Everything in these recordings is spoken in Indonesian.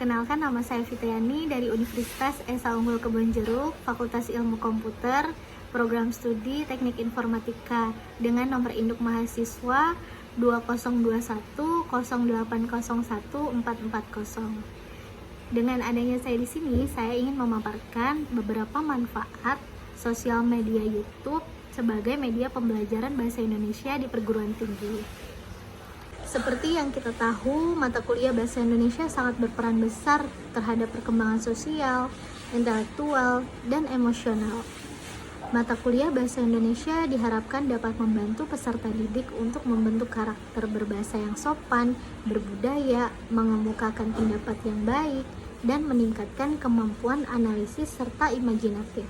Perkenalkan, nama saya Fitriani dari Universitas Esa Unggul Kebonjeruk, Fakultas Ilmu Komputer, Program Studi Teknik Informatika dengan nomor induk mahasiswa 202108014440. Dengan adanya saya di sini, saya ingin memaparkan beberapa manfaat sosial media YouTube sebagai media pembelajaran bahasa Indonesia di perguruan tinggi. Seperti yang kita tahu, mata kuliah bahasa Indonesia sangat berperan besar terhadap perkembangan sosial, intelektual, dan emosional. Mata kuliah bahasa Indonesia diharapkan dapat membantu peserta didik untuk membentuk karakter berbahasa yang sopan, berbudaya, mengemukakan pendapat yang baik, dan meningkatkan kemampuan analisis serta imajinatif.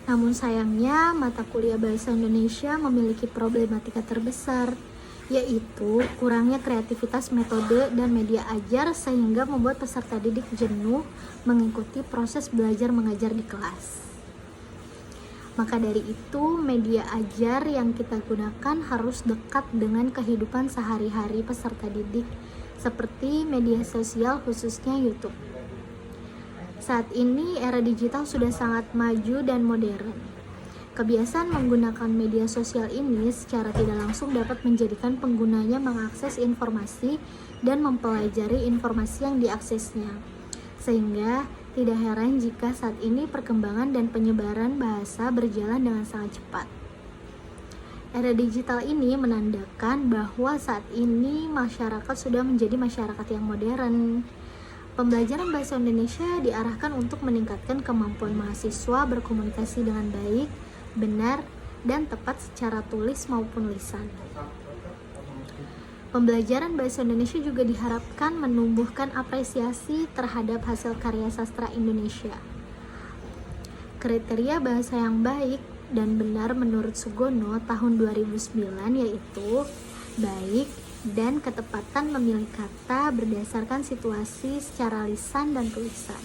Namun sayangnya, mata kuliah bahasa Indonesia memiliki problematika terbesar, yaitu kurangnya kreativitas metode dan media ajar sehingga membuat peserta didik jenuh mengikuti proses belajar mengajar di kelas. Maka dari itu, media ajar yang kita gunakan harus dekat dengan kehidupan sehari-hari peserta didik, seperti media sosial khususnya YouTube. Saat ini era digital sudah sangat maju dan modern. Kebiasaan menggunakan media sosial ini secara tidak langsung dapat menjadikan penggunanya mengakses informasi dan mempelajari informasi yang diaksesnya. Sehingga tidak heran jika saat ini perkembangan dan penyebaran bahasa berjalan dengan sangat cepat. Era digital ini menandakan bahwa saat ini masyarakat sudah menjadi masyarakat yang modern. Pembelajaran bahasa Indonesia diarahkan untuk meningkatkan kemampuan mahasiswa berkomunikasi dengan baik, benar, dan tepat secara tulis maupun lisan. Pembelajaran bahasa Indonesia juga diharapkan menumbuhkan apresiasi terhadap hasil karya sastra Indonesia. Kriteria bahasa yang baik dan benar menurut Sugono tahun 2009 yaitu baik dan ketepatan memilih kata berdasarkan situasi secara lisan dan tulisan.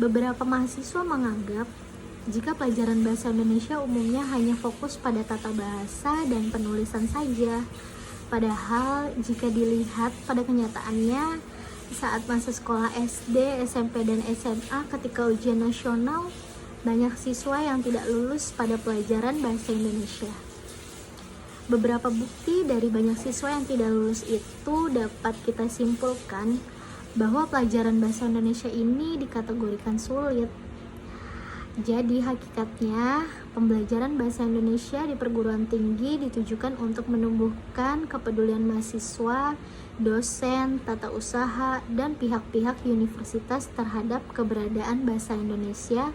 Beberapa mahasiswa menganggap jika pelajaran bahasa Indonesia umumnya hanya fokus pada tata bahasa dan penulisan saja, padahal jika dilihat pada kenyataannya, saat masa sekolah SD, SMP, dan SMA ketika ujian nasional, banyak siswa yang tidak lulus pada pelajaran bahasa Indonesia. Beberapa bukti dari banyak siswa yang tidak lulus itu dapat kita simpulkan bahwa pelajaran bahasa Indonesia ini dikategorikan sulit. Jadi hakikatnya, pembelajaran bahasa Indonesia di perguruan tinggi ditujukan untuk menumbuhkan kepedulian mahasiswa, dosen, tata usaha, dan pihak-pihak universitas terhadap keberadaan bahasa Indonesia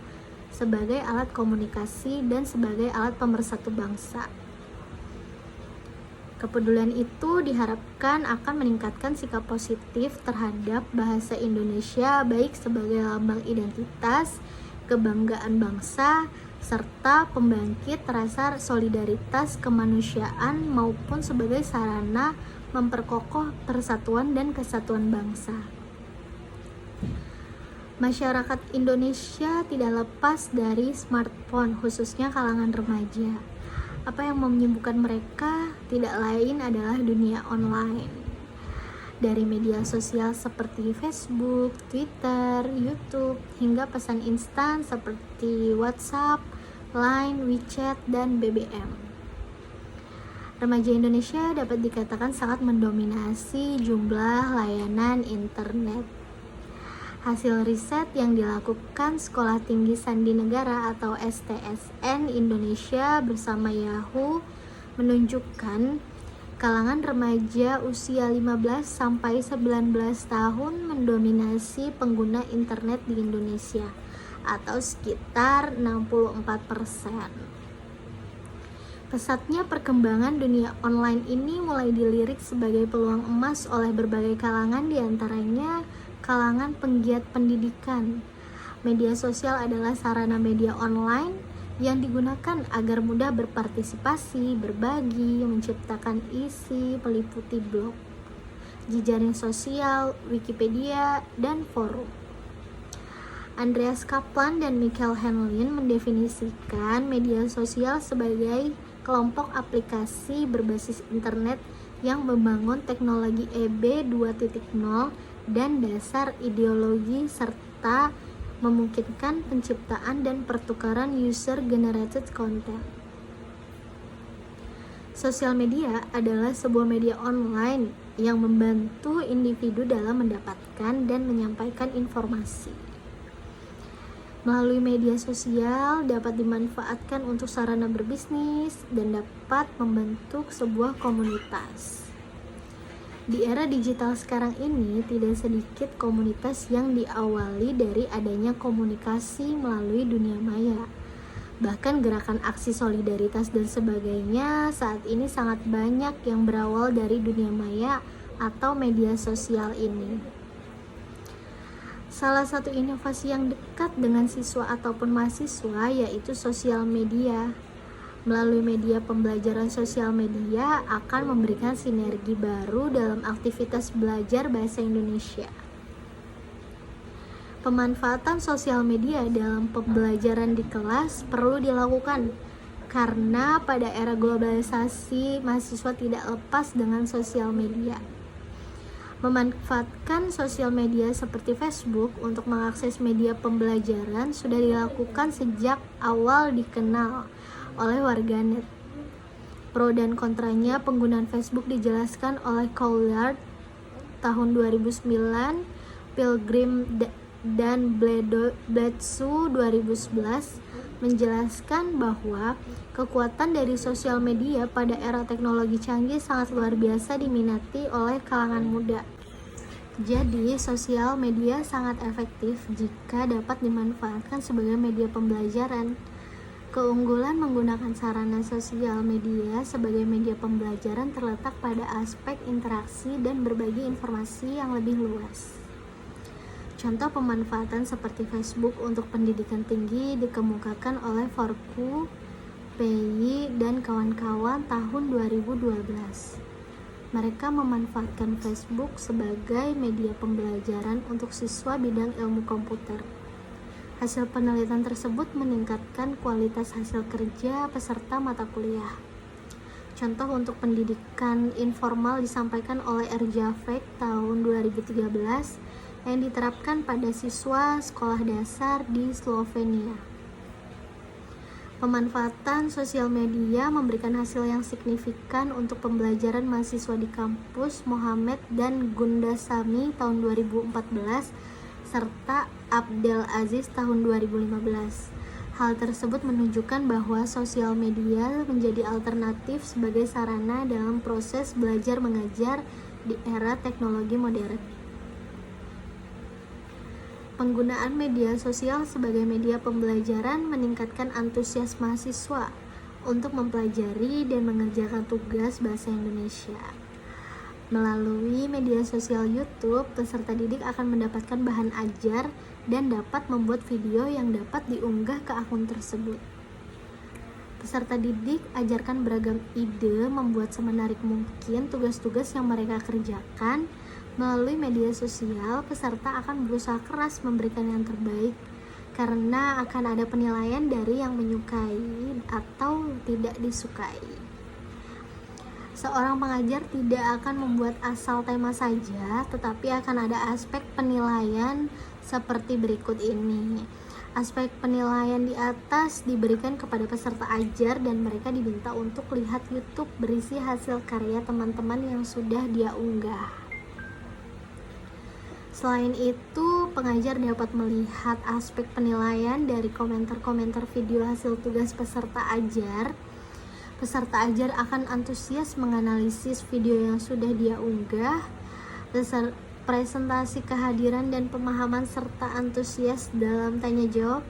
sebagai alat komunikasi dan sebagai alat pemersatu bangsa. Kepedulian itu diharapkan akan meningkatkan sikap positif terhadap bahasa Indonesia baik sebagai lambang identitas, kebanggaan bangsa, serta pembangkit rasa solidaritas kemanusiaan maupun sebagai sarana memperkokoh persatuan dan kesatuan bangsa. Masyarakat Indonesia tidak lepas dari smartphone, khususnya kalangan remaja. Apa yang menyibukkan mereka tidak lain adalah dunia online. Dari media sosial seperti Facebook, Twitter, YouTube, hingga pesan instan seperti WhatsApp, Line, WeChat, dan BBM. Remaja Indonesia dapat dikatakan sangat mendominasi jumlah layanan internet. Hasil riset yang dilakukan Sekolah Tinggi Sandi Negara atau STSN Indonesia bersama Yahoo menunjukkan kalangan remaja usia 15 sampai 19 tahun mendominasi pengguna internet di Indonesia atau sekitar 64%. Pesatnya perkembangan dunia online ini mulai dilirik sebagai peluang emas oleh berbagai kalangan, diantaranya kalangan penggiat pendidikan. Media sosial adalah sarana media online yang digunakan agar mudah berpartisipasi, berbagi, menciptakan isi, meliputi blog, jejaring sosial, Wikipedia, dan forum. Andreas Kaplan dan Michael Henlin mendefinisikan media sosial sebagai kelompok aplikasi berbasis internet yang membangun teknologi EB 2.0 dan dasar ideologi serta memungkinkan penciptaan dan pertukaran user generated content. Sosial media adalah sebuah media online yang membantu individu dalam mendapatkan dan menyampaikan informasi. Melalui media sosial dapat dimanfaatkan untuk sarana berbisnis dan dapat membentuk sebuah komunitas. Di era digital sekarang ini, tidak sedikit komunitas yang diawali dari adanya komunikasi melalui dunia maya. Bahkan gerakan aksi solidaritas dan sebagainya saat ini sangat banyak yang berawal dari dunia maya atau media sosial ini. Salah satu inovasi yang dekat dengan siswa ataupun mahasiswa yaitu sosial media. Melalui media pembelajaran sosial media akan memberikan sinergi baru dalam aktivitas belajar bahasa Indonesia. Pemanfaatan sosial media dalam pembelajaran di kelas perlu dilakukan karena pada era globalisasi mahasiswa tidak lepas dengan sosial media. Memanfaatkan sosial media seperti Facebook untuk mengakses media pembelajaran sudah dilakukan sejak awal dikenal oleh warganet. Pro dan kontranya penggunaan Facebook dijelaskan oleh Couillard tahun 2009, Pilgrim dan Bledsoe 2011 menjelaskan bahwa kekuatan dari sosial media pada era teknologi canggih sangat luar biasa diminati oleh kalangan muda. Jadi, sosial media sangat efektif jika dapat dimanfaatkan sebagai media pembelajaran. Keunggulan menggunakan sarana sosial media sebagai media pembelajaran terletak pada aspek interaksi dan berbagi informasi yang lebih luas. Contoh pemanfaatan seperti Facebook untuk pendidikan tinggi dikemukakan oleh Forku, Pei, dan kawan-kawan tahun 2012. Mereka memanfaatkan Facebook sebagai media pembelajaran untuk siswa bidang ilmu komputer. Hasil penelitian tersebut meningkatkan kualitas hasil kerja peserta mata kuliah. Contoh untuk pendidikan informal disampaikan oleh Erjavec tahun 2013 yang diterapkan pada siswa sekolah dasar di Slovenia. Pemanfaatan sosial media memberikan hasil yang signifikan untuk pembelajaran mahasiswa di kampus Mohammed dan Gundasami tahun 2014 serta Abdel Aziz tahun 2015. Hal tersebut menunjukkan bahwa sosial media menjadi alternatif sebagai sarana dalam proses belajar mengajar di era teknologi modern. Penggunaan media sosial sebagai media pembelajaran meningkatkan antusias mahasiswa untuk mempelajari dan mengerjakan tugas bahasa Indonesia. Melalui media sosial YouTube, peserta didik akan mendapatkan bahan ajar dan dapat membuat video yang dapat diunggah ke akun tersebut. Peserta didik ajarkan beragam ide membuat semenarik mungkin tugas-tugas yang mereka kerjakan. Melalui media sosial, peserta akan berusaha keras memberikan yang terbaik karena akan ada penilaian dari yang menyukai atau tidak disukai. Seorang pengajar tidak akan membuat asal tema saja, tetapi akan ada aspek penilaian seperti berikut ini. Aspek penilaian di atas diberikan kepada peserta ajar dan mereka diminta untuk lihat YouTube berisi hasil karya teman-teman yang sudah dia unggah. Selain itu, pengajar dapat melihat aspek penilaian dari komentar-komentar video hasil tugas peserta ajar. Peserta ajar akan antusias menganalisis video yang sudah dia unggah. Presentasi kehadiran dan pemahaman serta antusias dalam tanya jawab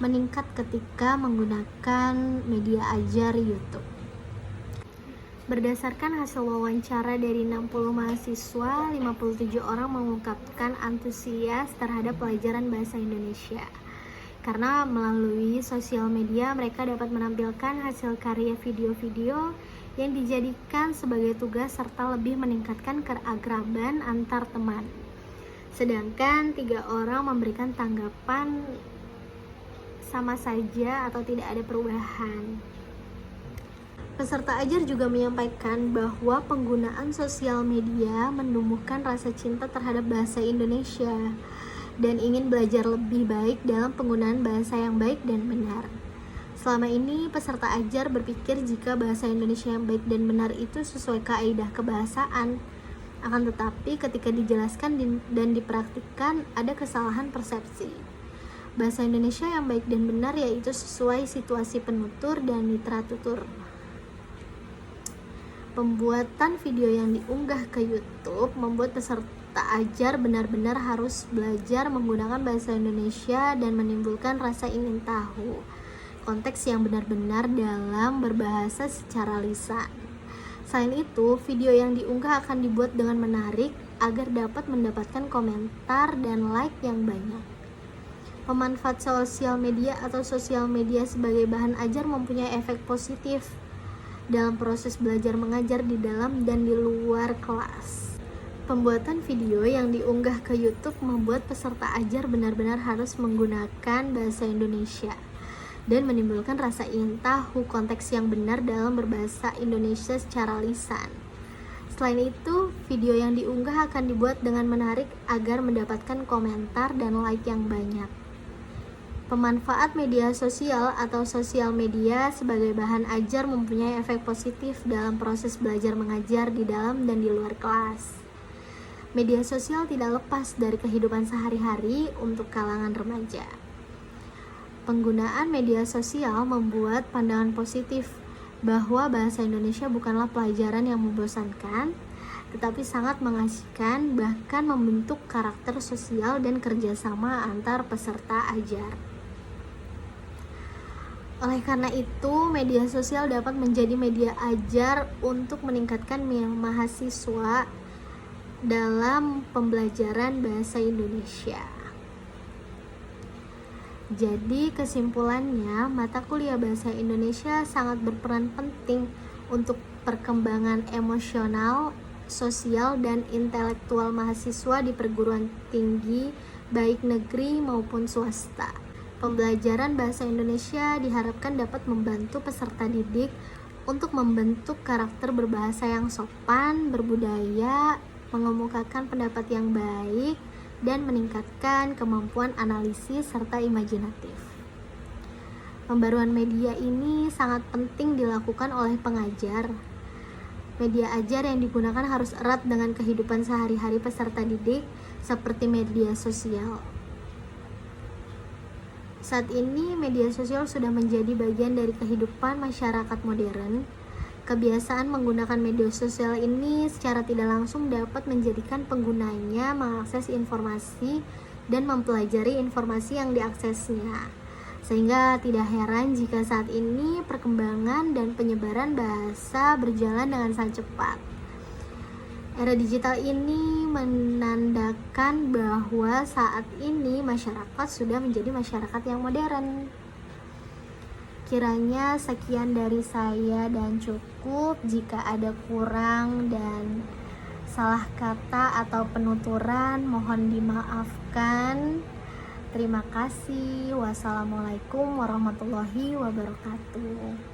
meningkat ketika menggunakan media ajar YouTube. Berdasarkan hasil wawancara dari 60 mahasiswa, 57 orang mengungkapkan antusias terhadap pelajaran bahasa Indonesia. Karena melalui sosial media mereka dapat menampilkan hasil karya video-video yang dijadikan sebagai tugas serta lebih meningkatkan keakraban antar teman. Sedangkan 3 orang memberikan tanggapan sama saja atau tidak ada perubahan. Peserta ajar juga menyampaikan bahwa penggunaan sosial media menumbuhkan rasa cinta terhadap bahasa Indonesia dan ingin belajar lebih baik dalam penggunaan bahasa yang baik dan benar. Selama ini, peserta ajar berpikir jika bahasa Indonesia yang baik dan benar itu sesuai kaidah kebahasaan. Akan tetapi, ketika dijelaskan dan dipraktikkan, ada kesalahan persepsi. Bahasa Indonesia yang baik dan benar yaitu sesuai situasi penutur dan mitra tutur. Pembuatan video yang diunggah ke YouTube membuat peserta ajar benar-benar harus belajar menggunakan bahasa Indonesia dan menimbulkan rasa ingin tahu konteks yang benar-benar dalam berbahasa secara lisan. Selain itu, video yang diunggah akan dibuat dengan menarik agar dapat mendapatkan komentar dan like yang banyak. Pemanfaat sosial media atau sosial media sebagai bahan ajar mempunyai efek positif dalam proses belajar mengajar di dalam dan di luar kelas. Pembuatan video yang diunggah ke YouTube membuat peserta ajar benar-benar harus menggunakan bahasa Indonesia dan menimbulkan rasa ingin tahu konteks yang benar dalam berbahasa Indonesia secara lisan. Selain itu, video yang diunggah akan dibuat dengan menarik agar mendapatkan komentar dan like yang banyak. Pemanfaat media sosial atau sosial media sebagai bahan ajar mempunyai efek positif dalam proses belajar mengajar di dalam dan di luar kelas. Media sosial tidak lepas dari kehidupan sehari-hari untuk kalangan remaja. Penggunaan media sosial membuat pandangan positif bahwa bahasa Indonesia bukanlah pelajaran yang membosankan, tetapi sangat mengasihkan, bahkan membentuk karakter sosial dan kerjasama antar peserta ajar. Oleh karena itu, media sosial dapat menjadi media ajar untuk meningkatkan mahasiswa dalam pembelajaran bahasa Indonesia. Jadi, kesimpulannya, mata kuliah bahasa Indonesia sangat berperan penting untuk perkembangan emosional, sosial, dan intelektual mahasiswa di perguruan tinggi, baik negeri maupun swasta. Pembelajaran bahasa Indonesia diharapkan dapat membantu peserta didik untuk membentuk karakter berbahasa yang sopan, berbudaya, mengemukakan pendapat yang baik, dan meningkatkan kemampuan analisis serta imajinatif. Pembaruan media ini sangat penting dilakukan oleh pengajar. Media ajar yang digunakan harus erat dengan kehidupan sehari-hari peserta didik seperti media sosial. Saat ini, media sosial sudah menjadi bagian dari kehidupan masyarakat modern. Kebiasaan menggunakan media sosial ini secara tidak langsung dapat menjadikan penggunanya mengakses informasi dan mempelajari informasi yang diaksesnya. Sehingga tidak heran jika saat ini perkembangan dan penyebaran bahasa berjalan dengan sangat cepat. Era digital ini menandakan bahwa saat ini masyarakat sudah menjadi masyarakat yang modern. Kiranya sekian dari saya dan cukup. Jika ada kurang dan salah kata atau penuturan, mohon dimaafkan. Terima kasih. Wassalamualaikum warahmatullahi wabarakatuh.